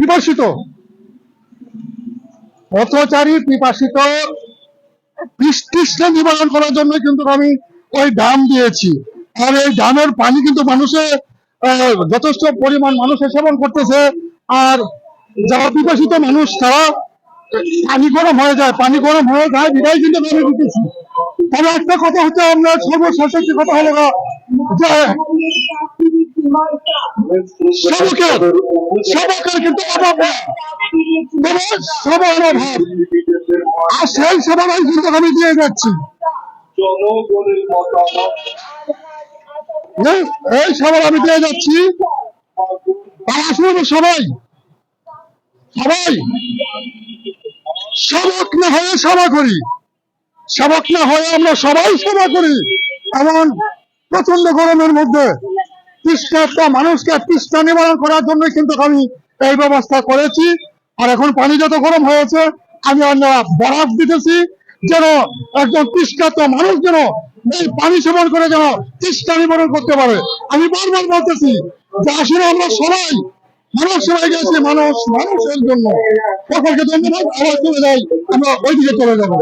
পিপাসিত, পথচারী পিপাসিত তৃষ্ণা নিবারণ করার জন্য কিন্তু আমি ওই ডাম দিয়েছি। আর এই ডামের পানি কিন্তু মানুষে যথেষ্ট পরিমাণ মানুষে সেবন করতেছে। আর যারা পিপাসিত মানুষ তারা পানি গরম হয়ে যায়, বিদায় কিন্তু আমি দিতেছি। তবে একটা কথা হচ্ছে, আমরা সর্বশেষ একটি কথা হলো যে সবকের কিন্তু অভাব না, সবার অভাব, আর সেই সবার কিন্তু আমি দিয়ে যাচ্ছি। এই সবার আমি দিয়ে যাচ্ছি। আসলে সবাই সবাই সবক না হয়ে সেবা করি, সবক না হয়ে আমরা সবাই সেবা করি। এমন প্রচন্ড গরমের মধ্যে তৃষ্ণার্ত মানুষকে তৃষ্ণা নিবারণ করার জন্য কিন্তু আমি এই ব্যবস্থা করেছি। আর এখন পানি যত গরম হয়েছে, আমি বরফ দিতেছি, যেন একজন তৃষ্ণার্ত মানুষ যেন এই পানি সেবন করে যেন তৃষ্ণা নিবারণ করতে পারে। আমি বারবার বলতেছি যে আসলে আমরা সবাই মানুষ সেবায় গেছি, মানুষের জন্য। সকলকে ধন্যবাদ। আবার চলে যাই, আমরা ওইদিকে চলে যাবো।